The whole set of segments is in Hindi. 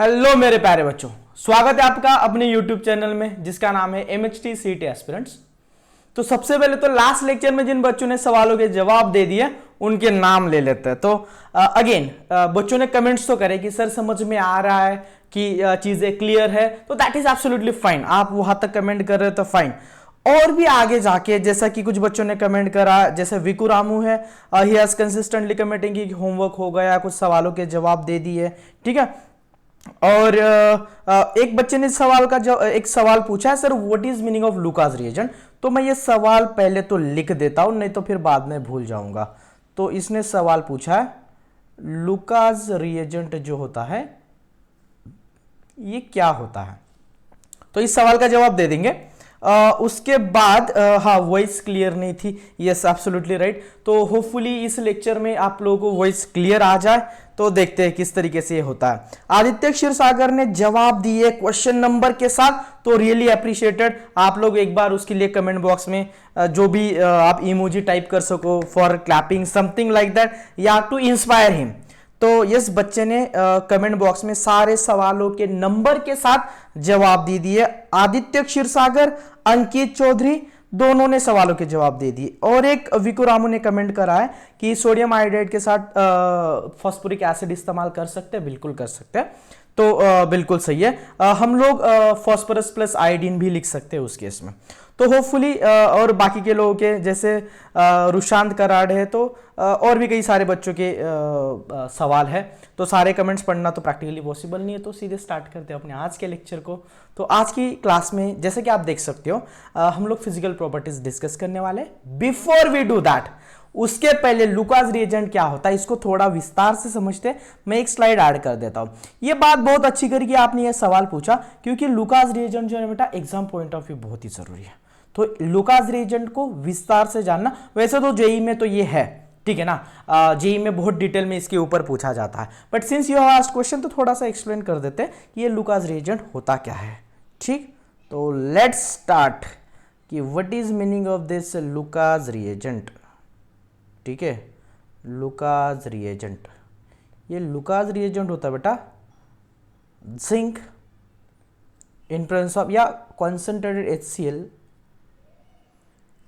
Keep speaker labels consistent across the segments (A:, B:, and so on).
A: हेलो मेरे प्यारे बच्चों, स्वागत है आपका अपने YouTube चैनल में जिसका नाम है MHT CET एस्पिरेंट्स। तो सबसे पहले तो लास्ट लेक्चर में जिन बच्चों ने सवालों के जवाब दे दिए उनके नाम ले लेते हैं। तो अगेन बच्चों ने कमेंट्स तो करे कि सर समझ में आ रहा है कि चीजें क्लियर है, तो दैट इज एब्सोल्युटली फाइन। आप वहां तक कमेंट कर रहे हो तो फाइन। और भी आगे जाके जैसा कि कुछ बच्चों ने कमेंट करा, जैसे विकू रामू है, ही हैज कंसिस्टेंटली कमेंटिंग कि होमवर्क हो गया, कुछ सवालों के जवाब दे दिए, ठीक है। और एक बच्चे ने एक सवाल पूछा है, sir what is meaning of Lucas reagent. तो मैं ये सवाल पहले तो लिख देता हूं, नहीं तो फिर बाद में भूल जाऊंगा। तो इसने सवाल पूछा है लुकास रिएजेंट जो होता है ये क्या होता है। तो इस सवाल का जवाब दे देंगे। उसके बाद हाँ, वॉइस क्लियर नहीं थी, यस एब्सोल्युटली राइट। तो होपफुली इस लेक्चर में आप लोगों को वॉइस क्लियर आ जाए। तो देखते हैं किस तरीके से ये होता है। आदित्य क्षीरसागर ने जवाब दिए क्वेश्चन नंबर के साथ, तो रियली अप्रिशिएटेड। आप लोग एक बार उसके लिए कमेंट बॉक्स में जो भी आप इमोजी टाइप कर सको for clapping something like that, या टू इंस्पायर हिम। तो यस, बच्चे ने कमेंट बॉक्स में सारे सवालों के नंबर के साथ जवाब दे दिए। आदित्य क्षीरसागर, अंकित चौधरी दोनों ने सवालों के जवाब दे दिए। और एक विकू रामू ने कमेंट करा है कि सोडियम आयोडाइड के साथ फास्फोरिक एसिड इस्तेमाल कर सकते हैं। बिल्कुल कर सकते हैं, तो बिल्कुल सही है। हम लोग फास्फोरस प्लस आयोडीन भी लिख सकते हैं उस केस में। तो होपफुली और बाकी के लोगों के जैसे रुशांत कराड़ है, तो और भी कई सारे बच्चों के सवाल है। तो सारे कमेंट्स पढ़ना तो प्रैक्टिकली पॉसिबल नहीं है, तो सीधे स्टार्ट करते हैं अपने आज के लेक्चर को। तो आज की क्लास में जैसे कि आप देख सकते हो हम लोग फिजिकल प्रॉपर्टीज डिस्कस करने वाले। बिफोर वी डू दैट, उसके पहले लुकास रिएजेंट क्या होता है इसको थोड़ा विस्तार से समझते हैं। मैं एक स्लाइड ऐड कर देता हूं। ये बात बहुत अच्छी करी कि आपने ये सवाल पूछा, क्योंकि लुकास रिएजेंट जो है बेटा एग्जाम पॉइंट ऑफ व्यू बहुत ही जरूरी है। तो लुकास रिएजेंट को विस्तार से जानना, वैसे तो जेई में तो ये है, ठीक है ना, जेई में बहुत डिटेल में इसके ऊपर पूछा जाता है, but since you have asked question तो थोड़ा सा एक्सप्लेन कर देते हैं कि ये लुकास रिएजेंट होता क्या है। ठीक, तो लेट्स स्टार्ट कि what is meaning of this Lucas reagent. ठीक है, लुकास रिएजेंट, ये लुकास रिएजेंट होता है बेटा जिंक इन प्रेजेंस ऑफ, या concentrated HCl,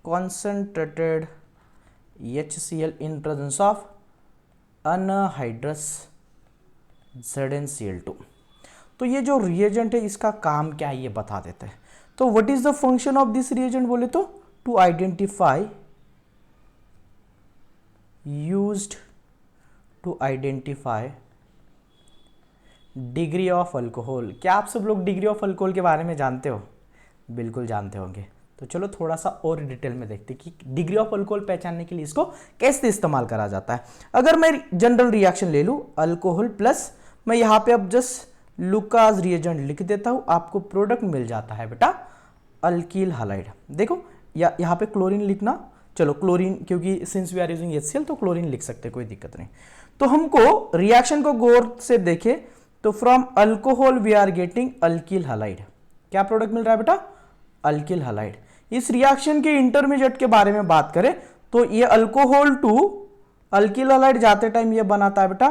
A: concentrated HCl in presence of anhydrous ZnCl2। तो ये जो रिएजेंट है इसका काम क्या है ये बता देते हैं। तो what is the function of this reagent बोले तो to identify, used to identify degree of alcohol. क्या आप सब लोग डिग्री ऑफ अल्कोहल के बारे में जानते हो? बिल्कुल जानते होंगे। तो चलो थोड़ा सा और डिटेल में देखते हैं कि डिग्री ऑफ अल्कोहल पहचानने के लिए इसको कैसे इस्तेमाल करा जाता है। अगर मैं जनरल रिएक्शन ले लूं अल्कोहल प्लस, मैं यहां पे अब जस्ट लुकास रिएजेंट लिख देता हूं, आपको प्रोडक्ट मिल जाता है बेटा अल्कील हैलाइड। देखो यहां पे क्लोरीन लिखना, चलो क्लोरीन, क्योंकि since we are using HCl तो क्लोरीन लिख सकते हैं, कोई दिक्कत नहीं। तो हमको रिएक्शन को गौर से देखे तो from alcohol we are getting alkyl halide. क्या प्रोडक्ट मिल रहा है बेटा? Alkyl halide. इस रिएक्शन के इंटरमीडिएट के बारे में बात करें तो ये अल्कोहल टू अल्कील हैलाइड जाते टाइम ये बनाता है बेटा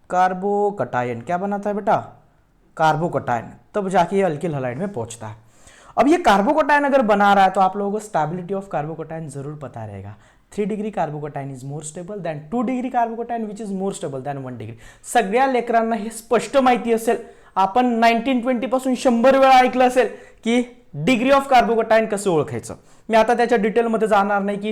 A: कार्बोकटायन। क्या बनाता है बेटा? कार्बोकटायन। तब जाके ये अल्कील हैलाइड में पहुंचता है। अब ये कार्बोकटायन अगर बना रहा है तो आप लोगों को स्टेबिलिटी ऑफ कार्बोकटायन जरूर पता रहेगा। 3 degree carbocation is more stable then 2 degree carbocation which is more stable then 1 degree. सगळ्या लेकरांना हे स्पष्ट माहिती असेल। आपण 1920 पासून 100 वेळा ऐकलं असेल की डिग्री ऑफ कार्बोकटायन कसं ओळखायचं। मी आता त्याच्या डिटेलमध्ये जाणार नाही की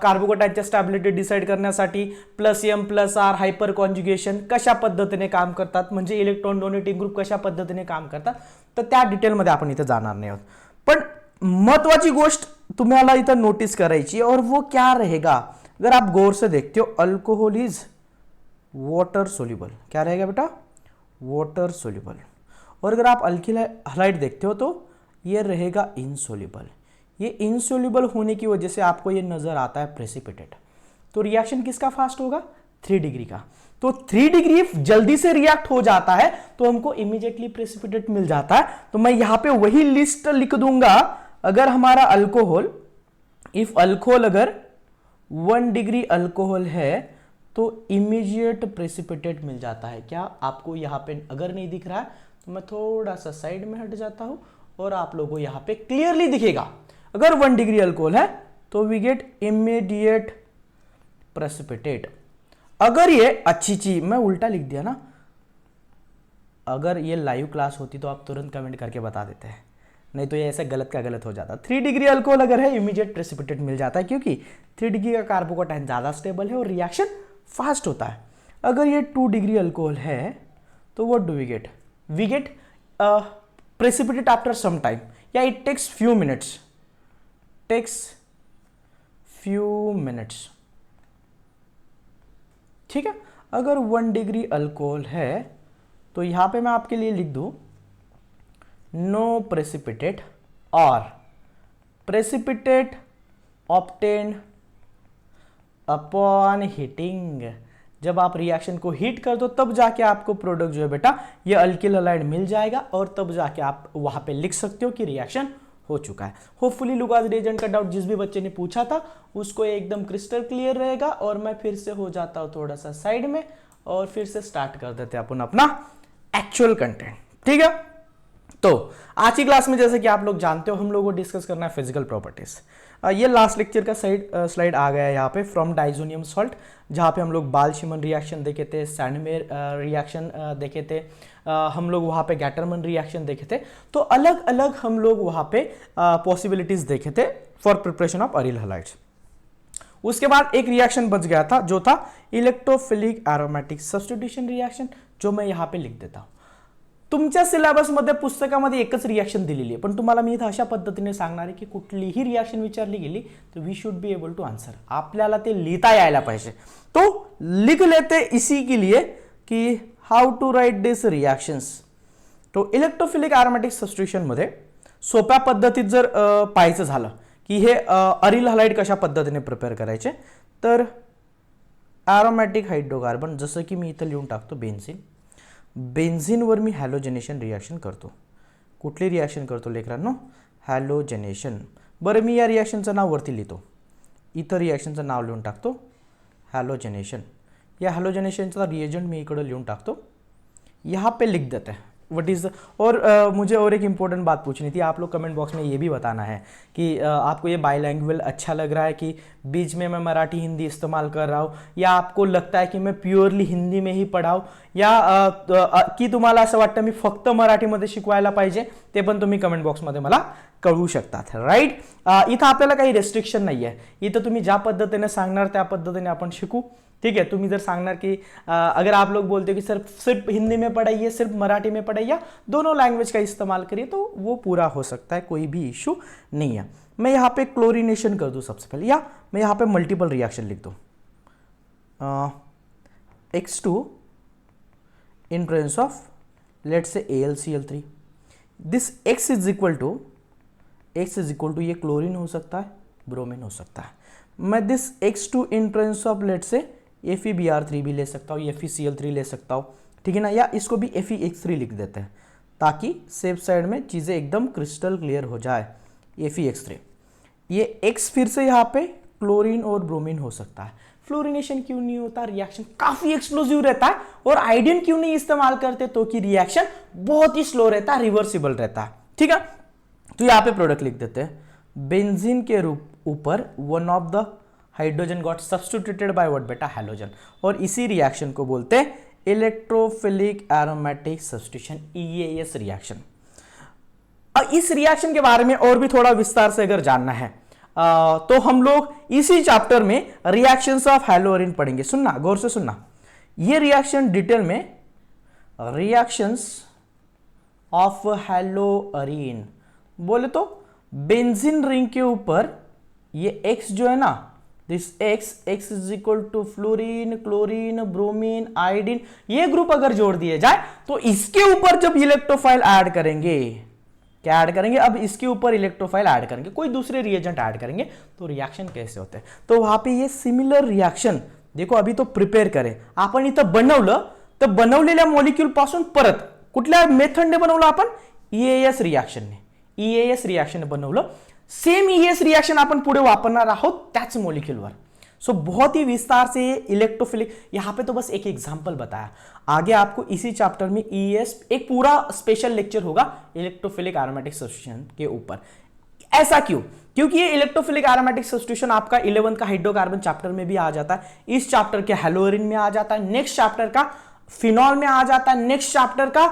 A: कार्बोकटायनच्या स्टॅबिलिटी डिसाईड करण्यासाठी +M+R हायपर कॉन्जुगेशन कशा पद्धतीने काम करतात, म्हणजे इलेक्ट्रॉन डोनेटिंग ग्रुप कशा पद्धतीने काम करतात, तर त्या डिटेलमध्ये आपण इथे जाणार नाही आहोत। पण महत्वाची गोष्ट तुम्हाला इथं नोटिस करायची, और वो क्या रहेगा अगर आप गौर से देखते हो, अल्कोहल इज वाटर सोल्यूबल। क्या रहेगा बेटा? Water soluble. और अगर आप अल्कील हैलाइड देखते हो तो ये रहेगा इनसोल्यूबल। ये इनसोल्यूबल होने की वजह से आपको ये नजर आता है प्रेसिपिटेट। तो रिएक्शन किसका फास्ट होगा? 3 डिग्री का। तो 3 डिग्री जल्दी से रिएक्ट हो जाता है तो हमको इमीडिएटली प्रेसिपिटेट मिल जाता है। तो मैं यहां पे वही लिस्ट लिख दूंगा। अगर हमारा अल्कोहल, इफ अल्कोहल अगर 1 डिग्री अल्कोहल है तो इमीडिएट प्रेसिपिटेट मिल जाता है। क्या आपको यहाँ पे अगर नहीं दिख रहा है तो मैं थोड़ा सा साइड में हट जाता हूं और आप लोगों को यहाँ पे क्लियरली दिखेगा। अगर 1 डिग्री अल्कोहल है तो वी गेट इमीडिएट प्रेसिपिटेट। अगर ये अच्छी चीज, मैं उल्टा लिख दिया ना, अगर ये लाइव क्लास होती तो आप तुरंत कमेंट करके बता देते हैं, नहीं तो ये ऐसे गलत का गलत हो जाता। 3 डिग्री अल्कोहल अगर है इमीडिएट प्रेसिपिटेट मिल जाता है, क्योंकि 3 डिग्री का कार्बोकेटाइन ज्यादा स्टेबल है और रिएक्शन फास्ट होता है। अगर ये 2 डिग्री अल्कोहल है तो what do we get? We get precipitate after some time, या इट टेक्स फ्यू मिनट्स, ठीक है। अगर 1 डिग्री अल्कोहल है तो यहां पे मैं आपके लिए लिख दूं नो प्रेसिपिटेट और प्रेसिपिटेट ऑब्टेन्ड अपॉन हीटिंग। जब आप रिएक्शन को हीट कर दो तब जाके आपको प्रोडक्ट जो है बेटा ये अल्किल हैलाइड मिल जाएगा, और तब जाके आप वहां पे लिख सकते हो कि रिएक्शन हो चुका है। होपफुली लुकास रिएजेंट का डाउट जिस भी बच्चे ने पूछा था उसको एकदम क्रिस्टल क्लियर रहेगा। और मैं फिर से हो जाता हूं थोड़ा सा साइड में और फिर से स्टार्ट कर देते हैं अपन अपना एक्चुअल कंटेंट, ठीक है। तो आज की क्लास में जैसे कि आप लोग जानते हो हम लोगों को डिस्कस करना है फिजिकल प्रॉपर्टीज। ये लास्ट लेक्चर का स्लाइड आ गया है यहाँ पे, फ्रॉम डाइजोनियम सॉल्ट, जहाँ पे हम लोग बाल-शिमन रिएक्शन देखे थे, सैंडमेयर रिएक्शन देखे थे, हम लोग वहाँ पे गैटरमन रिएक्शन देखे थे। तो अलग अलग हम लोग वहाँ पे पॉसिबिलिटीज देखे थे for preparation of aryl halides. उसके बाद एक रिएक्शन बच गया था जो था इलेक्ट्रोफिलिक एरोमेटिक सब्स्टिट्यूशन रिएक्शन, जो मैं यहाँ पे लिख देता हूँ। तुमच्या सिलेबसमध्ये पुस्तकामध्ये एकच रिएक्शन दिलेली आहे, पण तुम्हाला मी इथं अशा पद्धतीने सांगणार आहे की कुठलीही रिएक्शन विचारली गेली तो we should be able to answer, आपल्याला ते लिहिता यायला पाहिजे। तो लिख लेते इसी के लिए कि how to write this reactions. तो इलेक्ट्रोफिलिक एरोमेटिक सब्स्टिट्यूशन मध्ये सोप्या पद्धतीत जर पाहायचं झालं की हे अरिल हलाइड कशा पद्धतीने प्रिपेअर करायचे, तर एरोमॅटिक हायड्रोकार्बन, जसं की मी इथं लिहून टाकतो बेन्झीन, बेन्झीनवर मी हॅलोजनेशन रिएक्शन करतो। कुठली रिएक्शन करतो लेकरांनो? हॅलोजनेशन। बरं मी या रिएक्शनचं नाव वरती लिहितो, इथं रिएक्शनचं नाव लिहून टाकतो हॅलोजनेशन। या हॅलोजनेशनचा रिएजेंट मी इकडे लिहून टाकतो, यहाँ पे लिख देते हैं व्हाट इज। और मुझे और एक इंपॉर्टेंट बात पूछनी थी, आप लोग कमेंट बॉक्स में ये भी बताना है कि आपको ये बाइलैंग्वेज अच्छा लग रहा है कि बीच में मैं मराठी हिंदी इस्तेमाल कर रहा हूँ, या आपको लगता है कि मैं प्युअरली हिंदी में ही पढ़ाऊ, या की तुम्हाला असं वाटतं मी फक्त मराठीमध्ये शिकवायला पाहिजे, ते पण तुम्ही कमेंट बॉक्समध्ये मला कळवू शकतात, राईट। इथं आपल्याला काही रेस्ट्रिक्शन नाही आहे, इथं तुम्ही ज्या पद्धतीने सांगणार त्या पद्धतीने आपण शिकू, ठीक है। तुम इधर सांगना कि अगर आप लोग बोलते हो कि सिर्फ हिंदी में पढ़ाइए, सिर्फ मराठी में पढ़ाइए, दोनों लैंग्वेज का इस्तेमाल करिए, तो वो पूरा हो सकता है, कोई भी इशू नहीं है। मैं यहाँ पे क्लोरीनेशन कर दूँ सबसे पहले, या मैं यहाँ पे मल्टीपल रिएक्शन लिख दूँ, X2 in presence of let's say AlCl3, this X is equal to ये क्लोरीन हो सकता है, ब्रोमीन हो सकता है। मैं this X2 in presence of let's say FeBr3 भी ले सकता हूँ, FeCl3 ले सकता हूँ, ठीक है ना, या इसको भी FeX3 लिख देते हैं ताकि सेफ साइड में चीज़ें एकदम क्रिस्टल क्लियर हो जाए। FeX3, ये X फिर से यहाँ पे क्लोरीन और ब्रोमीन हो सकता है। फ्लोरिनेशन क्यों नहीं होता? रिएक्शन काफी एक्सप्लोसिव रहता है। और आयोडीन क्यों नहीं इस्तेमाल करते? तो कि रिएक्शन बहुत ही स्लो रहता है, रिवर्सिबल रहता है, ठीक है। तो यहाँ पे प्रोडक्ट लिख देते हैं, बेंजीन के ऊपर one of the hydrogen got substituted by what बेटा? हैलोजन। और इसी रिएक्शन को बोलते हैं electrophilic aromatic substitution, EAS reaction. इस रिएक्शन के बारे में और भी थोड़ा विस्तार से अगर जानना है तो हम लोग इसी चैप्टर में रिएक्शंस ऑफ हैलोअरीन पढ़ेंगे। सुनना, गौर से सुनना, ये रिएक्शन डिटेल में रिएक्शंस ऑफ हैलोअरीन बोले तो बेंजीन रिंग के ऊपर ये X जो है ना, this X is equal to fluorine, chlorine, bromine, iodine, ये ग्रुप अगर जोड़ दिए जाए तो इसके ऊपर जब इलेक्ट्रोफाइल ऐड करेंगे, क्या ऐड करेंगे? अब इसके ऊपर इलेक्ट्रोफाइल ऐड करेंगे, कोई दूसरे रिएजेंट ऐड करेंगे, तो रिएक्शन कैसे होते हैं? तो वहां पे ये सिमिलर रिएक्शन देखो, अभी तो प्रिपेअर करें आपण, इथं बनवलं तर बनवलेल्या मॉलिक्यूल पासून परत कुठल्या मेथडने बनवलं आपण? EAS रिएक्शनने, EAS रिएक्शन बनवलं। सेम EAS रिएक्शन आपण पुढे वापरणार आहोत त्याच मॉलिक्यूलवर। सो बहुत ही विस्तार से ये इलेक्ट्रोफिलिक, यहाँ पे तो बस एक एग्जांपल बताया, आगे आपको इसी चैप्टर में ईएस एक पूरा स्पेशल लेक्चर होगा इलेक्ट्रोफिलिक एरोमेटिक सब्स्टिट्यूशन के ऊपर। ऐसा क्यों? क्योंकि ये इलेक्ट्रोफिलिक एरोमेटिक सब्स्टिट्यूशन आपका 11th का हाइड्रोकार्बन चैप्टर में भी आ जाता है, इस चैप्टर के हेलोरिन में आ जाता है, नेक्स्ट चैप्टर का फिनॉल में आ जाता है, नेक्स्ट चैप्टर का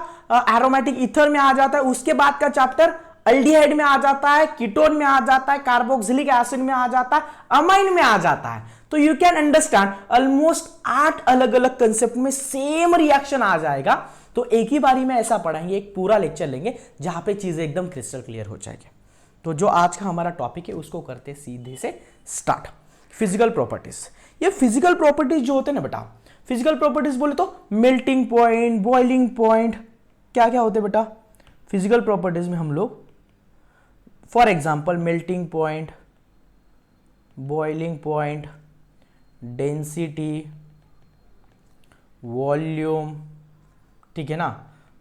A: एरोमेटिक ईथर में आ जाता है, उसके बाद का चैप्टर अल्डिहाइड में आ जाता है, कीटोन में आ जाता है, कार्बोक्सिलिक एसिड में आ जाता है, अमाइन में आ जाता है। तो यू कैन अंडरस्टैंड ऑलमोस्ट 8 अलग अलग कंसेप्ट में सेम रिएक्शन आ जाएगा। तो एक ही बारी में ऐसा पढ़ाएंगे, एक पूरा लेक्चर लेंगे जहां पे चीजें एकदम क्रिस्टल क्लियर हो जाएगी। तो जो आज का हमारा टॉपिक है उसको करते सीधे से स्टार्ट। Physical properties. ये फिजिकल प्रॉपर्टीज जो होते हैं ना बेटा, फिजिकल प्रॉपर्टीज बोले तो मेल्टिंग पॉइंट, बॉइलिंग पॉइंट, क्या क्या होते हैं बेटा फिजिकल प्रॉपर्टीज में हम लोग? For example melting point, boiling point, density, volume, ठीक है ना,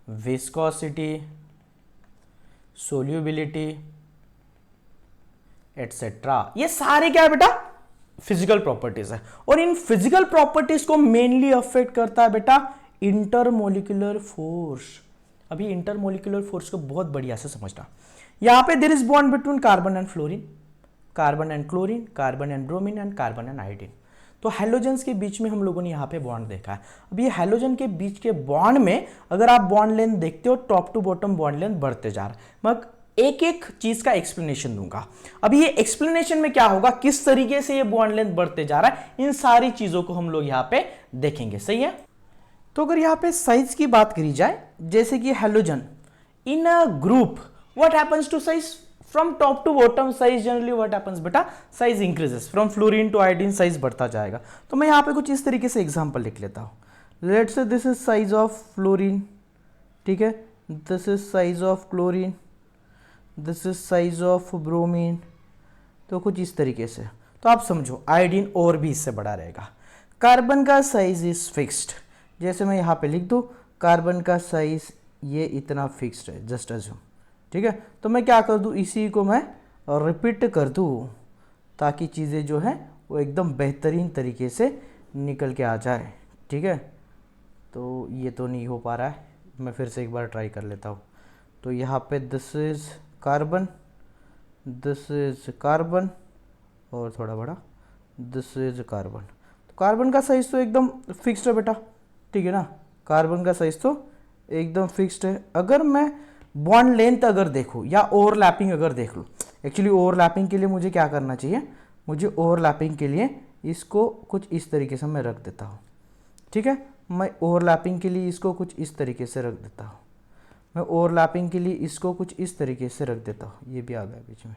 A: विस्कोसिटी, सोल्यूबिलिटी एटसेट्रा, ये सारे क्या है बेटा फिजिकल प्रॉपर्टीज है। और इन फिजिकल प्रॉपर्टीज को मेनली अफेक्ट करता है बेटा इंटरमोलिकुलर फोर्स। अभी इंटरमोलिकुलर फोर्स को बहुत बढ़िया से समझना। यहां पे there is bond between carbon and fluorine, carbon and chlorine, carbon and bromine and carbon and iodine. तो हैलोजन्स के बीच में हम लोगों ने यहाँ पे बॉन्ड देखा है। अब ये हैलोजन के बीच के बॉन्ड में अगर आप बॉन्ड लेंथ देखते हो, top to bottom bond length बढ़ते जा रहा है। मैं एक एक चीज का एक्सप्लेनेशन दूंगा। अभी ये एक्सप्लेनेशन में क्या होगा, किस तरीके से ये बॉन्ड लेंथ बढ़ते जा रहा है, इन सारी चीजों को हम लोग यहाँ पे देखेंगे। सही है। तो अगर यहाँ पे साइज की बात करी जाए, जैसे कि halogen in a group, what happens to size from top to bottom size generally what happens बेटा, size increases from fluorine to iodine, size बढ़ता जाएगा। तो मैं यहाँ पे कुछ इस तरीके से एग्जांपल लिख लेता हूँ। Let's say this is size of fluorine, ठीक है, this is size of chlorine, this is size of bromine. तो कुछ इस तरीके से। तो आप समझो आयोडीन और भी इससे बड़ा रहेगा। कार्बन का साइज इज फिक्स्ड, जैसे मैं यहाँ पे लिख दूँ कार्बन का साइज ये इतना फिक्स्ड है, जस्ट अज्यूम, ठीक है। तो मैं क्या कर दूँ, इसी को मैं रिपीट कर दूँ ताकि चीज़ें जो हैं वो एकदम बेहतरीन तरीके से निकल के आ जाए, ठीक है। तो ये तो नहीं हो पा रहा है, मैं फिर से एक बार ट्राई कर लेता हूँ। तो यहाँ पे this is carbon, this is carbon और थोड़ा बड़ा दिस इज कार्बन। तो कार्बन का साइज तो एकदम फिक्स्ड है बेटा, ठीक है ना, कार्बन का साइज तो एकदम फिक्स्ड है। अगर मैं बॉन्ड लेंथ अगर देखूँ या ओवरलैपिंग अगर देख लूँ, एक्चुअली ओवरलैपिंग के लिए मुझे क्या करना चाहिए, मुझे ओवरलैपिंग के लिए इसको कुछ इस तरीके से मैं रख देता हूँ, ठीक है। मैं ओवरलैपिंग के लिए इसको कुछ इस तरीके से रख देता हूँ, मैं ओवरलैपिंग के लिए इसको कुछ इस तरीके से रख देता हूँ, ये भी आ गया बीच में,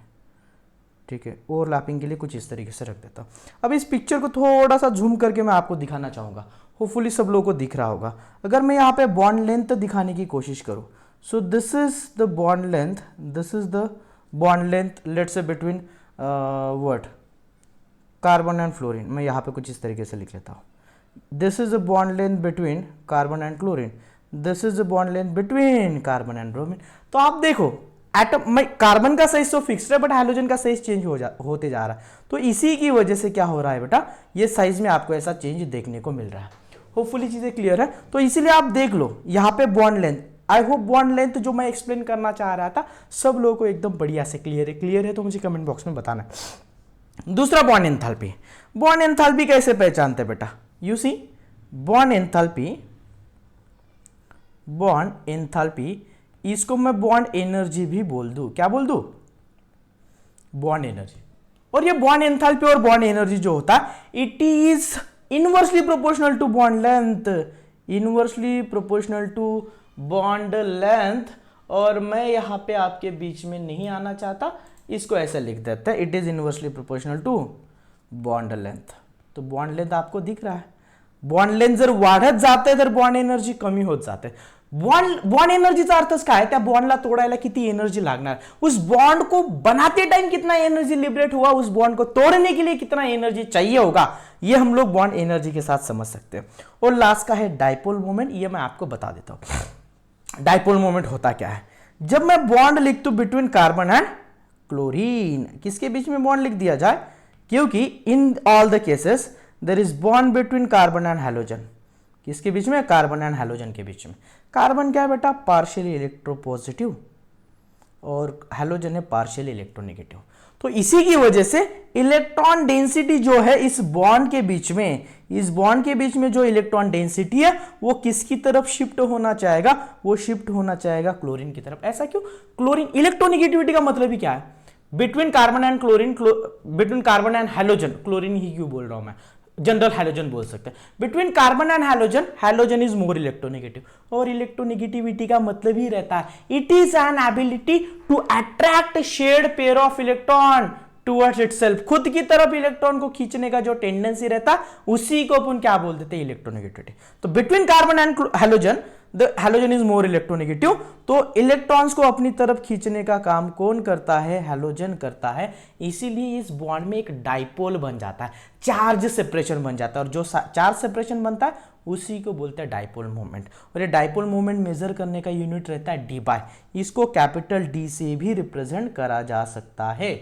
A: ठीक है। ओवरलैपिंग के लिए कुछ इस तरीके से रख देता हूँ। अब इस पिक्चर को थोड़ा सा जूम करके मैं आपको दिखाना चाहूँगा, होपफुली सब लोगों को दिख रहा होगा। अगर मैं यहाँ पे बॉन्ड लेंथ दिखाने की कोशिश करूँ, so this is the bond length, this is the bond length let's say between what carbon and fluorine. मैं यहाँ पे कुछ इस तरीके से लिख लेता हूँ, this is the bond length between carbon and chlorine, this is the bond length between carbon and bromine. तो आप देखो एटम में कार्बन का साइज तो फिक्स्ड है बट हाइड्रोजन का साइज चेंज होते जा रहा है। तो इसी की वजह से क्या हो रहा है बेटा, ये साइज में आपको ऐसा चेंज देखने को मिल रहा है। होपफुली चीजें क्लियर है। तो इसीलिए आप देख लो यहाँ पे bond length, I hope bond length जो मैं एक्सप्लेन करना चाह रहा था सब लोगों को एकदम बढ़िया से क्लियर है। क्लियर है तो मुझे कमेंट बॉक्स में बताना है। दूसरा बॉन्ड एंथैल्पी। बॉन्ड एंथैल्पी कैसे पहचानते बेटा, you see bond enthalpy, bond enthalpy इसको मैं बॉन्ड एनर्जी भी बोल दूं, क्या बोल दूं, बॉन्ड एनर्जी। और ये बॉन्ड एंथैल्पी और बॉन्ड एनर्जी जो होता है it is inversely proportional to bond length, inversely proportional to bond length. और मैं यहां पे आपके बीच में नहीं आना चाहता, इसको ऐसे लिख देता है, it is inversely proportional to bond length. तो बॉन्ड लेंथ आपको दिख रहा है, बॉन्ड लेंथ जर वाढत जाते तर बॉन्ड एनर्जी कमी होत जाते। बॉन्ड एनर्जीचा अर्थच काय, त्या बॉन्डला तोडायला किती एनर्जी लागणार, उस बॉन्ड को बनाते टाइम कितना एनर्जी लिबरेट हुआ, उस बॉन्ड को तोड़ने के लिए कितना एनर्जी चाहिए होगा, ये हम लोग बॉन्ड एनर्जी के साथ समझ सकते हैं। और लास्ट का है डाइपोल मोमेंट, ये मैं आपको बता देता हूं। डाइपोल मोमेंट होता क्या है, जब मैं बॉन्ड लिख दूं बिटवीन कार्बन एंड क्लोरीन, किसके बीच में बॉन्ड लिख दिया जाए, क्योंकि in all the cases there is bond between carbon and halogen. किसके बीच में? कार्बन एंड हैलोजन के बीच में। कार्बन क्या है बेटा? पार्शियली इलेक्ट्रोपॉजिटिव और हैलोजन है पार्शियली इलेक्ट्रोनेगेटिव। तो इसी की वजह से इलेक्ट्रॉन डेंसिटी जो है इस बॉन्ड के बीच में, इस बॉन्ड के बीच में जो इलेक्ट्रॉन डेंसिटी है वो किसकी तरफ शिफ्ट होना चाहेगा? वो शिफ्ट होना चाहेगा क्लोरीन की तरफ। ऐसा क्यों? क्लोरीन, इलेक्ट्रोनेगेटिविटी का मतलब ही क्या है? Between carbon and chlorine, between carbon and halogen, chlorine ही क्यों बोल रहा हूं मैं, जनरल हैलोजन बोल सकते हैं। Between carbon and halogen, halogen is more electronegative. और इलेक्ट्रोनेगेटिविटी का मतलब ही रहता है it is an ability to attract shared pair of electron towards itself. खुद की तरफ इलेक्ट्रॉन को खींचने का जो टेंडेंसी रहता है उसी को अपन क्या बोल देते हैं? इलेक्ट्रोनेगेटिविटी। तो between carbon and halogen, the halogen is more electronegative. तो इलेक्ट्रॉन्स को अपनी तरफ खींचने का काम कौन करता है? हैलोजन करता है। इसीलिए इस बॉन्ड में एक डाइपोल बन जाता है, चार्ज सेपरेशन बन जाता है, और जो चार्ज सेपरेशन बनता है उसी को बोलते हैं डाइपोल मोमेंट। और ये डाइपोल मोमेंट मेजर करने का यूनिट रहता है डी बाय। इसको कैपिटल डी से भी रिप्रेजेंट करा जा सकता है।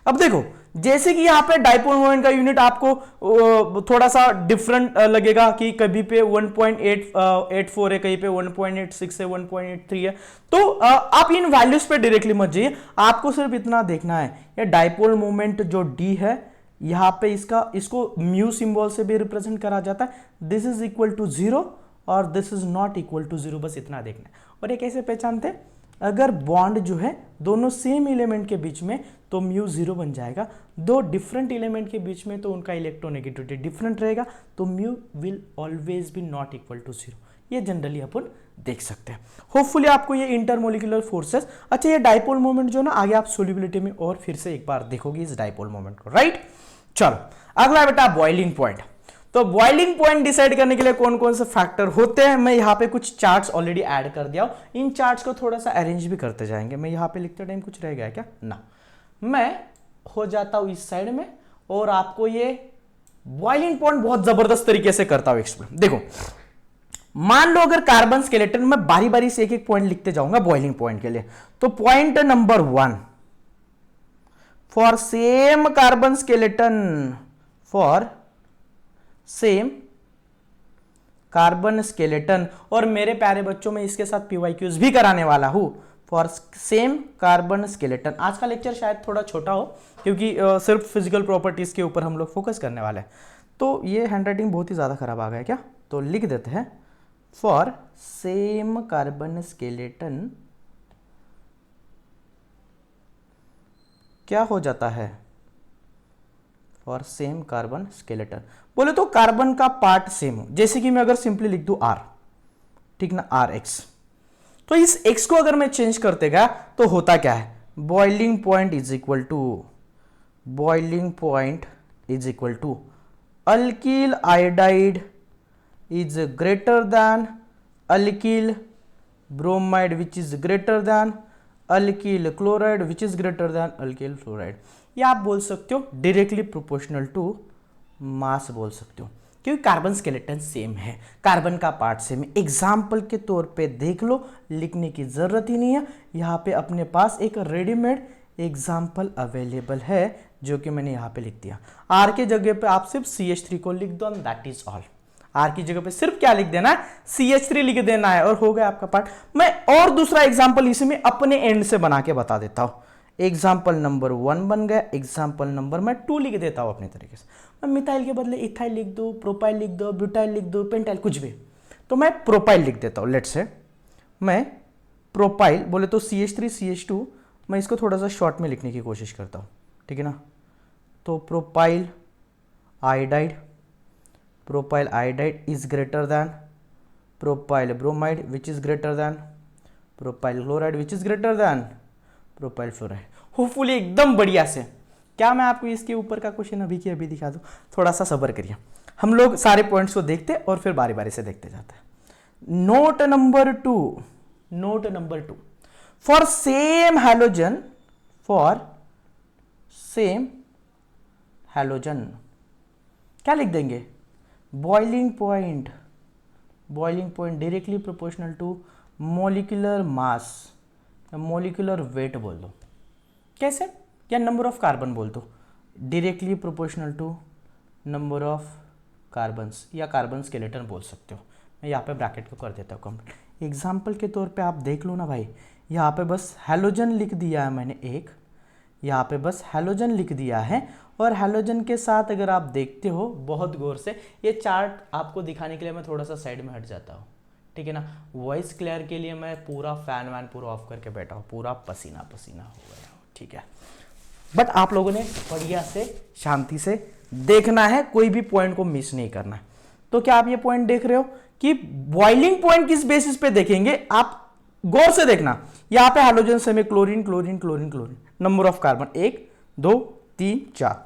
A: अब देखो, जैसे कि यहां पे डाइपोल मोमेंट का यूनिट आपको थोड़ा सा डिफरेंट लगेगा कि कभी पे 1.84 है, कहीं पे 1.86 है, 1.83 है। तो आप इन वैल्यूज पे डायरेक्टली मत जाइए, आपको सिर्फ इतना देखना है ये डाइपोल मोमेंट जो डी है यहां पे इसको म्यू सिंबल से भी रिप्रेजेंट करा जाता है। दिस इज इक्वल टू 0 और this is not equal to 0, बस इतना देखना है। और ये कैसे पहचानते हैं? अगर बॉन्ड जो है दोनों सेम एलिमेंट के बीच में तो म्यू 0 बन जाएगा, दो डिफरेंट एलिमेंट के बीच में तो उनका इलेक्ट्रोनेगेटिविटी डिफरेंट रहेगा, तो mu will always be not equal to 0। ये जनरली अपन देख सकते हैं। होपफुली आपको ये इंटरमोलिकुलर फोर्सेस, अच्छा ये डाइपोल मोमेंट जो ना आगे आप सोल्यूबिलिटी में और फिर से एक बार देखोगे इस डाइपोल मोमेंट को, राइट। चलो अगला बेटा बॉइलिंग पॉइंट। तो बॉइलिंग पॉइंट डिसाइड करने के लिए कौन कौन से फैक्टर होते हैं, मैं यहाँ पे कुछ चार्ट्स ऑलरेडी ऐड कर दिया हूं। इन चार्ट्स को थोड़ा सा अरेंज भी करते जाएंगे। मैं यहाँ पे लिखते टाइम कुछ रह गया क्या? ना, मैं हो जाता हूं इस साइड में और आपको ये बॉइलिंग पॉइंट बहुत जबरदस्त तरीके से करता हूं एक्सप्लेन। देखो, मान लो अगर कार्बन स्केलेटन, मैं बारी बारी से एक एक पॉइंट लिखते जाऊंगा बॉइलिंग पॉइंट के लिए। तो point number 1, for same carbon skeleton, for same carbon skeleton, और मेरे प्यारे बच्चों में इसके साथ पीवाईक्यूज भी कराने वाला हूं, फॉर सेम कार्बन स्केलेटन। आज का लेक्चर शायद थोड़ा छोटा हो क्योंकि सिर्फ फिजिकल प्रॉपर्टीज के ऊपर हम लोग फोकस करने वाले हैं। तो ये हैंडराइटिंग बहुत ही ज़्यादा खराब आ गया क्या? तो लिख देते हैं फॉर सेम कार्बन स्केलेटन क्या हो जाता है? फॉर सेम कार्बन स्केलेटन बोले तो कार्बन का पार्ट सेम हो, जैसे कि मैं अगर सिंपली लिख दूं आर, ठीक ना, आर एक्स। तो इस x को अगर मैं चेंज करते गया तो होता क्या है? Boiling point is equal to, boiling point is equal to alkyl iodide is greater than alkyl bromide which is greater than alkyl chloride which is greater than alkyl fluoride. या आप बोल सकते हो डायरेक्टली प्रोपोर्शनल टू मास बोल सकते हो, क्योंकि कार्बन स्केलेटन सेम है, कार्बन का पार्ट सेम है। एग्जाम्पल के तौर पे देख लो, लिखने की जरूरत ही नहीं है। यहाँ पे अपने पास एक रेडीमेड एग्जाम्पल अवेलेबल है जो कि मैंने यहाँ पे लिख दिया। आर के जगह पे आप सिर्फ CH3 को लिख दो, दैट इज ऑल। आर की जगह पे सिर्फ क्या लिख देना है? CH3 लिख देना है और हो गया आपका पार्ट। मैं और दूसरा एग्जाम्पल इसमें अपने एंड से बना के बता देता हूँ। एग्जाम्पल नंबर 1 बन गया, एग्जाम्पल नंबर मैं 2 लिख देता हूँ अपने तरीके से। मैं मिथाइल के बदले इथाइल लिख दो, प्रोपाइल लिख दो, ब्यूटाइल लिख दो, पेंटाइल, कुछ भी। तो मैं प्रोपाइल लिख देता हूँ। लेट्स से मैं प्रोपाइल बोले तो CH3 CH2, मैं इसको थोड़ा सा शॉर्ट में लिखने की कोशिश करता हूँ, ठीक है ना। तो propyl iodide, propyl iodide is greater then propyl bromide which is greater then propyl chloride which is greater then propyl fluoride. Hopefully एकदम बढ़िया से। क्या मैं आपको इसके ऊपर का क्वेश्चन अभी की अभी दिखा दूं? थोड़ा सा सब्र करिए, हम लोग सारे पॉइंट्स को देखते और फिर बारी बारी से देखते जाते हैं। Note number 2, note number 2, for same halogen, for same halogen क्या लिख देंगे? Boiling point, boiling point directly proportional to molecular mass, molecular weight बोल दो। कैसे? या नंबर ऑफ कार्बन बोल दो। Directly proportional to number of carbons या कार्बन स्केलेटन बोल सकते हो। मैं यहाँ पे ब्रैकेट को कर देता हूँ कंप्लीट। एग्जाम्पल के तौर पे आप देख लो ना भाई, यहाँ पे बस हैलोजन लिख दिया है मैंने एक, यहाँ पे बस हैलोजन लिख दिया है। और हैलोजन के साथ अगर आप देखते हो बहुत गौर से, ये चार्ट आपको दिखाने के लिए मैं थोड़ा सा साइड में हट जाता हूँ, ठीक है ना। वॉइस क्लियर के लिए मैं पूरा फैन वैन पूरा ऑफ करके बैठा हूँ, पूरा पसीना पसीना हो गया हूँ, ठीक है। बट आप लोगों ने बढ़िया से शांति से देखना है, कोई भी पॉइंट को मिस नहीं करना है। तो क्या आप ये पॉइंट देख रहे हो कि बॉइलिंग पॉइंट किस बेसिस पे देखेंगे, आप गौर से देखना। यहां पे हैलोजन से में chlorine chlorine chlorine chlorine, number of carbon 1 2 3 4,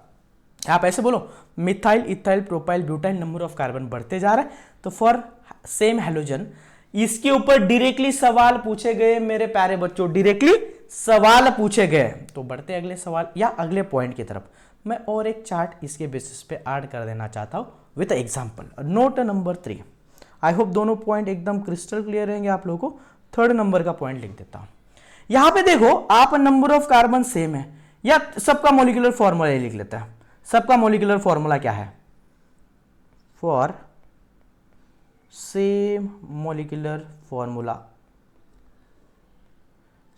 A: आप ऐसे बोलो methyl ethyl propyl butyl, number of carbon बढ़ते जा रहा है। तो फॉर सेम हैलोजन इसके ऊपर डायरेक्टली सवाल पूछे गए मेरे प्यारे बच्चों, डायरेक्टली सवाल पूछे गए, तो बढ़ते अगले सवाल या अगले पॉइंट की तरफ। मैं और एक चार्ट इसके बेसिस पे ऐड कर देना चाहता हूं with example. Note number 3, I hope दोनों पॉइंट एकदम क्रिस्टल क्लियर रहेंगे आप लोगों को। थर्ड नंबर का पॉइंट लिख देता हूं। यहां पे देखो आप नंबर ऑफ कार्बन सेम है, या सबका मोलिकुलर फॉर्मूला लिख लेता है। सबका मोलिकुलर फॉर्मूला क्या है? For same molecular formula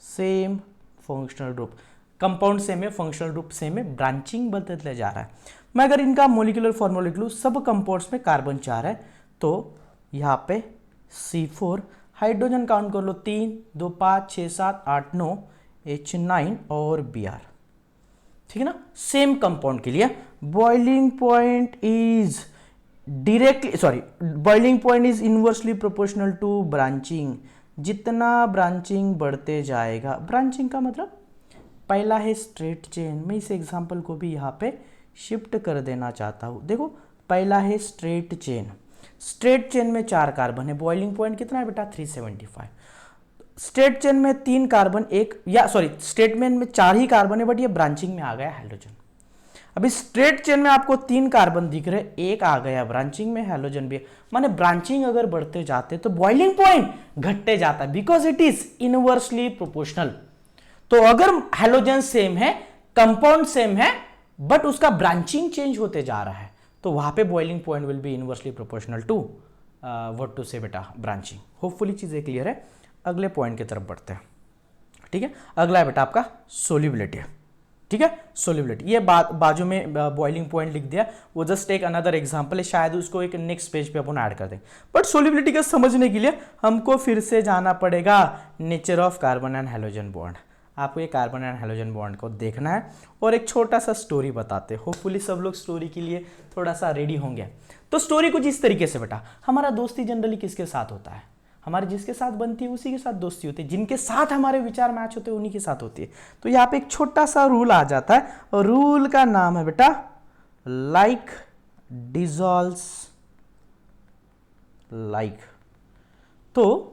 A: same functional group, compound same है, फंक्शनल ग्रुप सेम है, ब्रांचिंग बदलते जा रहा है। मैं अगर इनका मोलिकुलर फॉर्मूला लिख लूँ, सब कंपाउंड्स में कार्बन 4 है, तो यहाँ पे C4, हाइड्रोजन काउंट कर लो 3 2 5 6 7 8 9 H9 और Br, ठीक है ना। सेम कंपाउंड के लिए boiling point is directly boiling point is inversely proportional to branching. जितना ब्रांचिंग बढ़ते जाएगा, ब्रांचिंग का मतलब पहला है स्ट्रेट चेन। मैं इस एग्जांपल को भी यहाँ पे शिफ्ट कर देना चाहता हूँ। देखो पहला है स्ट्रेट चेन, स्ट्रेट चेन में 4 कार्बन है, बॉइलिंग पॉइंट कितना है बेटा 375। स्ट्रेट चेन में 3 कार्बन स्ट्रेट चेन में 4 ही कार्बन है, बट ये ब्रांचिंग में आ गया हैलोजन। अभी स्ट्रेट चेन में आपको 3 कार्बन दिख रहे, एक आ गया ब्रांचिंग में, हैलोजन भी। माने ब्रांचिंग अगर बढ़ते जाते तो बॉइलिंग पॉइंट घटते जाता, because it is inversely proportional. तो अगर हैलोजन सेम है, कंपाउंड सेम है, बट उसका ब्रांचिंग चेंज होते जा रहा है, तो वहां पे boiling point will be inversely proportional to what to say बेटा ब्रांचिंग। होपफुली चीजें क्लियर है। अगले पॉइंट की तरफ बढ़ते हैं, ठीक है। अगला है बेटा आपका सोल्यूबिलिटी, ठीक है। सोल्यूबिलिटी ये बाजू में बॉइलिंग पॉइंट लिख दिया, वो जस्ट एक अनदर एग्जांपल है, शायद उसको एक नेक्स्ट पेज पे अपन ऐड कर दें। बट सोल्यूबिलिटी को समझने के लिए हमको फिर से जाना पड़ेगा nature of carbon and halogen bond. आपको ये कार्बन एंड हैलोजन बॉन्ड को देखना है और एक छोटा सा स्टोरी बताते हैं। होपफुली सब लोग स्टोरी के लिए थोड़ा सा रेडी होंगे। तो स्टोरी कुछ इस तरीके से बेटा, हमारा दोस्ती जनरली किसके साथ होता है? हमारी जिसके साथ बनती है उसी के साथ दोस्ती होती है, जिनके साथ हमारे विचार मैच होते हैं उन्हीं के साथ होती है। तो यहाँ पे एक छोटा सा रूल आ जाता है, और रूल का नाम है बेटा लाइक डिसॉल्व्स लाइक। तो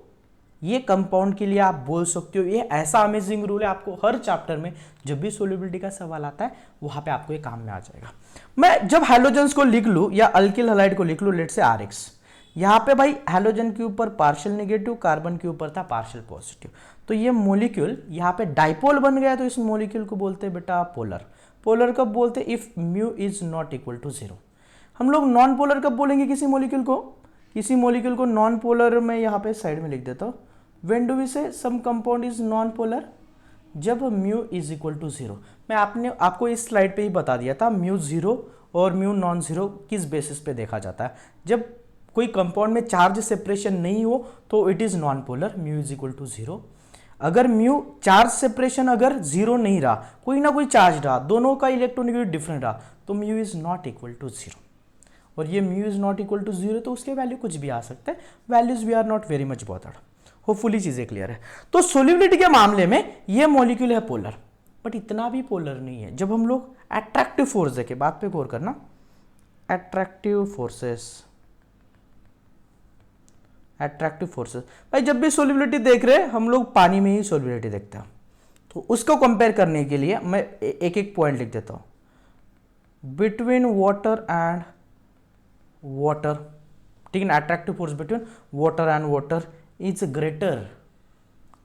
A: ये कंपाउंड के लिए आप बोल सकते हो, ये ऐसा अमेजिंग रूल है, आपको हर चैप्टर में जब भी सोल्यूबिलिटी का सवाल आता है वहां पे आपको ये काम में आ जाएगा। मैं जब हैलोजन्स को लिख लूं या अल्किल हैलाइड को लिख लूं, लेट से RX, यहाँ पे भाई हैलोजन के ऊपर पार्शियल नेगेटिव, कार्बन के ऊपर था पार्शियल पॉजिटिव, तो ये मोलिक्यूल यहाँ पे डाइपोल बन गया। तो इस मोलिक्यूल को बोलते हैं बेटा पोलर। पोलर कब बोलते हैं? If mu is not equal to 0। हम लोग नॉन पोलर कब बोलेंगे किसी मोलिक्यूल को? किसी मोलिक्यूल को नॉन पोलर में यहाँ पे साइड में लिख देता हूँ। When do we say some compound is non polar? जब म्यू इज इक्वल टू 0। मैं आपको इस स्लाइड पे ही बता दिया था, म्यू 0 और म्यू नॉन 0 किस बेसिस पे देखा जाता है। जब कोई कंपाउंड में चार्ज सेपरेशन नहीं हो तो it is non polar, mu is equal to 0। अगर म्यू चार्ज सेपरेशन अगर 0 नहीं रहा, कोई ना कोई चार्ज रहा, दोनों का इलेक्ट्रोनेगेटिव डिफरेंट रहा, तो mu is not equal to 0। और ये mu is not equal to 0 तो उसके वैल्यू कुछ भी आ सकते हैं, values we are not very much bothered. Hopefully चीजें क्लियर है। तो सोल्यूबिलिटी के मामले में ये मॉलिक्यूल है पोलर, बट इतना भी पोलर नहीं है। जब हम लोग अट्रैक्टिव फोर्स देखें, बात पे गौर करना, अट्रैक्टिव फोर्सेस भाई जब भी सोल्यूबिलिटी देख रहे हैं हम लोग पानी में ही सोल्यूबिलिटी देखते हैं। तो उसको कंपेयर करने के लिए मैं एक एक पॉइंट लिख देता हूं। बिटवीन वाटर एंड वाटर, ठीक है ना, attractive force between water and water is greater,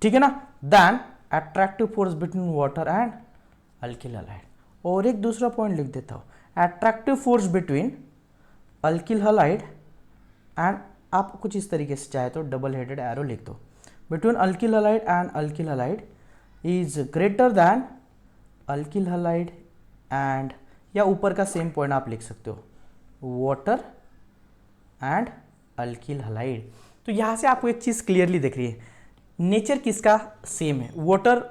A: ठीक है ना, then attractive force between water and alkyl halide. और एक दूसरा पॉइंट लिख देता हूँ, attractive force between alkyl halide and, आप कुछ इस तरीके से चाहे तो डबल हेडेड एरो लिख दो, between alkyl halide and alkyl halide is greater then alkyl halide and, या ऊपर का सेम पॉइंट आप लिख सकते हो, वाटर एंड अल्किल हलाइड। तो यहाँ से आपको एक चीज़ क्लियरली दिख रही है, नेचर किसका सेम है, वाटर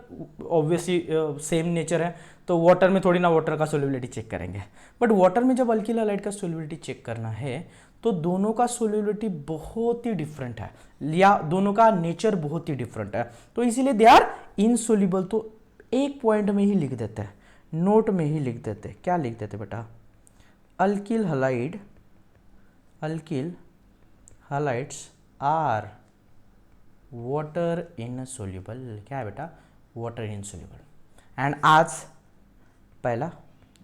A: ऑब्वियसली सेम नेचर है, तो वाटर में थोड़ी ना वाटर का सोल्यूबिलिटी चेक करेंगे, बट वाटर में जब अल्किल हलाइड का सोल्यूबिलिटी चेक करना है तो दोनों का सोल्यूबिलिटी बहुत ही डिफरेंट है, या दोनों का नेचर बहुत ही डिफरेंट है, तो इसीलिए दे आर इनसोल्यूबल। तो एक पॉइंट में ही लिख देते हैं, नोट में ही लिख देते हैं, क्या लिख देते बेटा, alkyl halide, alkyl halides are water insoluble, क्या है बेटा, वाटर इनसोल्यूबल। एंड आज पहला,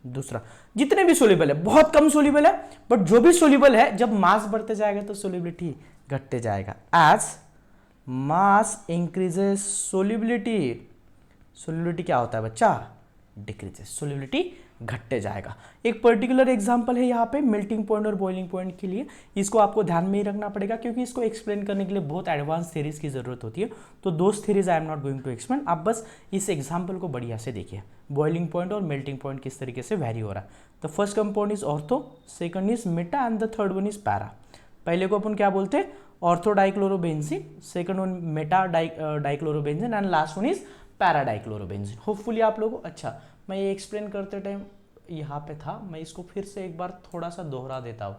A: दूसरा, जितने भी सोल्यूबल है, बहुत कम सोल्यूबल है, बट जो भी सोल्यूबल है जब मास बढ़ते जाएगा तो सोल्यूबिलिटी घटते जाएगा, as mass increases solubility, solubility क्या होता है बच्चा, डिक्रीजेस, सोल्यूबिलिटी घटते जाएगा। एक पर्टिकुलर एग्जांपल है यहाँ पे मेल्टिंग पॉइंट और बॉइलिंग पॉइंट के लिए, इसको आपको ध्यान में ही रखना पड़ेगा क्योंकि इसको एक्सप्लेन करने के लिए बहुत एडवांस थ्योरीज की जरूरत होती है, तो दोस्त theories I am not going to explain, आप बस इस एग्जाम्पल को बढ़िया से देखिए, बॉइलिंग पॉइंट और मेल्टिंग पॉइंट किस तरीके से वैरी हो रहा है। The first compound is ortho, second is meta and the third one is para. पहले को अपन क्या बोलते हैं, ortho dichlorobenzene, second one meta dichlorobenzene and last one is para dichlorobenzene. Hopefully आप लोगों को, अच्छा मैं ये एक्सप्लेन करते टाइम यहाँ पे था, मैं इसको फिर से एक बार थोड़ा सा दोहरा देता हूँ,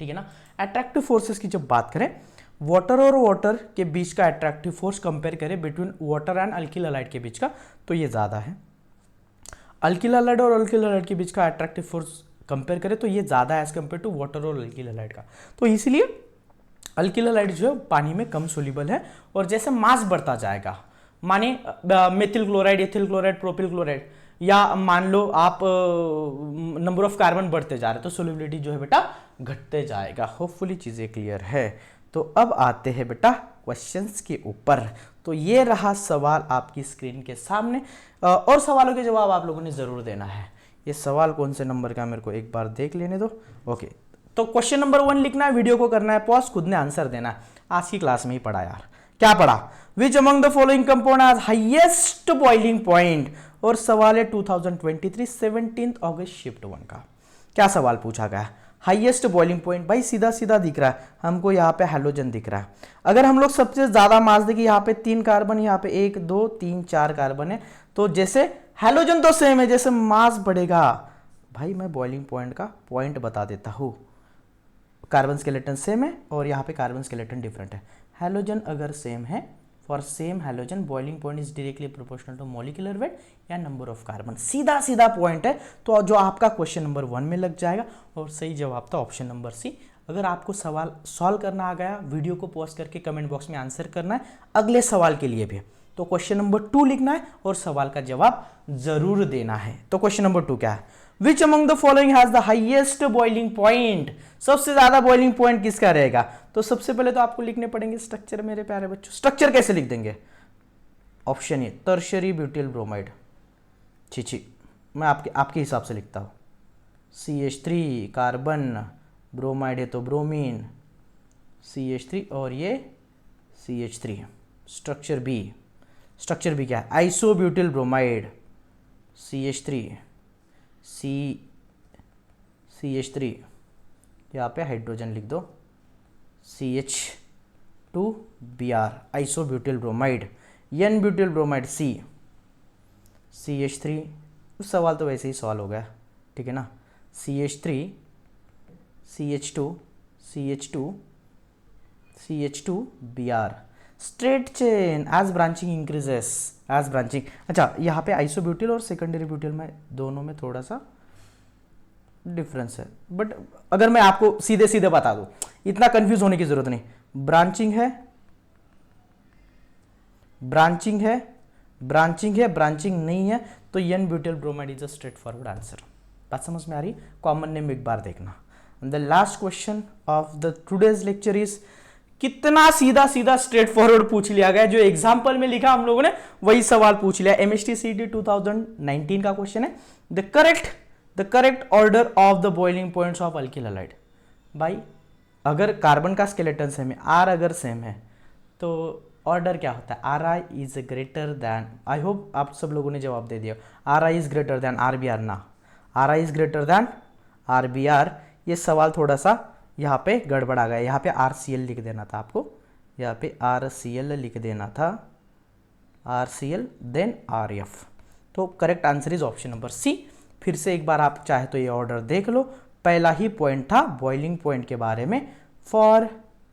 A: ठीक है ना। अट्रैक्टिव फोर्सेस की जब बात करें, वाटर और वाटर के बीच का अट्रैक्टिव फोर्स कंपेयर करें between water and alkyl halide के बीच का, तो ये ज़्यादा है। अल्किल हलाइड और अल्किल हलाइड के बीच का अट्रैक्टिव फोर्स कंपेयर करें तो ये ज़्यादा है एज कम्पेयर टू वाटर और अल्किल हलाइड का, तो इसलिए अल्किल हलाइड जो है पानी में कम सोल्यूबल है, और जैसे मास बढ़ता जाएगा, माने methyl chloride, ethyl chloride, propyl chloride, या मान लो आप नंबर ऑफ कार्बन बढ़ते जा रहे हैं तो सोल्यूबिलिटी जो है बेटा घटते जाएगा। होपफुली चीज़ें क्लियर है। तो अब आते हैं बेटा क्वेश्चंस के ऊपर। तो ये रहा सवाल आपकी स्क्रीन के सामने, और सवालों के जवाब आप लोगों ने ज़रूर देना है। ये सवाल कौन से नंबर का मेरे को एक बार देख लेने दो। ओके, तो क्वेश्चन नंबर 1 लिखना है, वीडियो को करना है पॉज, खुद ने आंसर देना है। आज की क्लास में ही पढ़ा यार, क्या पढ़ा, which among the following compound has highest boiling point, और सवाल है 2023 17 अगस्त शिफ्ट 1 का। क्या सवाल पूछा गया, हाईएस्ट बॉइलिंग पॉइंट, भाई सीधा सीधा दिख रहा है हमको, यहाँ पे हैलोजन दिख रहा है। अगर हम लोग सबसे ज्यादा मास देखिए, यहाँ पे 3 कार्बन, यहाँ पे 1 2 3 4 कार्बन है, तो जैसे हैलोजन तो सेम है, जैसे मास बढ़ेगा, भाई मैं बॉइलिंग पॉइंट का पॉइंट बता देता हूँ, कार्बन स्केलेटन सेम है और यहाँ पे कार्बन स्केलेटन डिफरेंट है। हैलोजन अगर सेम है, for same halogen boiling point is directly proportional to molecular weight या नंबर ऑफ कार्बन, सीधा सीधा पॉइंट है। तो जो आपका क्वेश्चन नंबर 1 में लग जाएगा, और सही जवाब था ऑप्शन नंबर सी। अगर आपको सवाल सॉल्व करना आ गया, वीडियो को पॉज करके कमेंट बॉक्स में आंसर करना है अगले सवाल के लिए भी, तो क्वेश्चन नंबर 2 लिखना है और सवाल का जवाब जरूर देना है। तो क्वेश्चन नंबर 2 क्या है, which among the following has the highest boiling point, सबसे ज्यादा बॉइलिंग पॉइंट किसका रहेगा। तो सबसे पहले तो आपको लिखने पड़ेंगे स्ट्रक्चर मेरे प्यारे बच्चों। स्ट्रक्चर कैसे लिख देंगे, option A tertiary butyl bromide, छी मैं आपके हिसाब से लिखता हूँ, CH3 कार्बन, ब्रोमाइड है तो ब्रोमीन, CH3 और ये CH3। स्ट्रक्चर बी क्या है, आइसोब्यूटिल ब्रोमाइड, CH3 CH3, यहाँ पे हाइड्रोजन लिख दो, CH2Br isobutyl bromide, N butyl bromide CH3, सवाल तो वैसे ही सॉल्व हो गया, ठीक है ना, CH3 CH2Br straight chain as branching increases, as branching. अच्छा, यहाँ पे आइसोब्यूटिल और सेकेंडरी ब्यूटिल में दोनों में थोड़ा सा डिफरेंस है, बट अगर मैं आपको सीधे सीधे बता दूं, इतना कंफ्यूज होने की जरूरत नहीं, ब्रांचिंग है, ब्रांचिंग नहीं है, तो N butyl bromide is a straight forward answer. बात समझ में आ रही, कॉमन नेम एक बार देखना। The last question of the today's lecture is, कितना सीधा सीधा स्ट्रेट फॉरवर्ड पूछ लिया गया, जो एग्जाम्पल में लिखा हम लोगों ने वही सवाल पूछ लिया। एमएचटी सीटी 2019 का क्वेश्चन है, the correct order of the boiling points of alkyl halide. भाई अगर कार्बन का स्केलेटन सेम है, आर अगर सेम है, तो ऑर्डर क्या होता है? R I is greater than, I hope आप सब लोगों ने जवाब दे दिया, R I is greater than R B R ना, R I is greater than R B R. ये सवाल थोड़ा सा यहाँ पे गड़बड़ आ गया, यहाँ पे आर सी एल लिख देना था आपको, यहाँ पे आर सी एल लिख देना था, R C L then R F. तो correct answer is option number C. फिर से एक बार आप चाहे तो ये ऑर्डर देख लो। पहला ही पॉइंट था बॉइलिंग पॉइंट के बारे में, for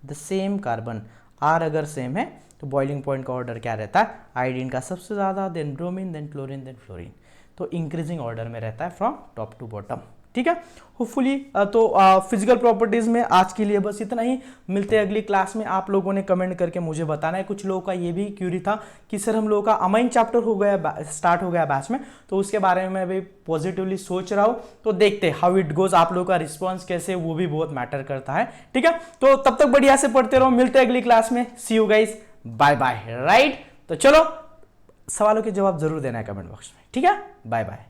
A: the same carbon, R अगर सेम है तो बॉइलिंग पॉइंट का ऑर्डर क्या रहता है? आयोडीन का सबसे ज़्यादा, then bromine, then chlorine, then fluorine. तो इंक्रीजिंग ऑर्डर में रहता है फ्रॉम टॉप टू बॉटम। ठीक है, होपफुली तो फिजिकल प्रॉपर्टीज में आज के लिए बस इतना ही। मिलते हैं अगली क्लास में। आप लोगों ने कमेंट करके मुझे बताना है। कुछ लोगों का ये भी क्यूरी था कि सर हम लोगों का अमाइन चैप्टर हो गया, स्टार्ट हो गया बैच में, तो उसके बारे में मैं भी पॉजिटिवली सोच रहा हूँ। तो देखते हाउ इट गोज, आप लोगों का रिस्पॉन्स कैसे, वो भी बहुत मैटर करता है। ठीक है, तो तब तक बढ़िया से पढ़ते रहो। मिलते हैं अगली क्लास में। See you guys, bye bye. Right, तो चलो सवालों के जवाब जरूर देना है कमेंट बॉक्स में। ठीक है, बाय बाय।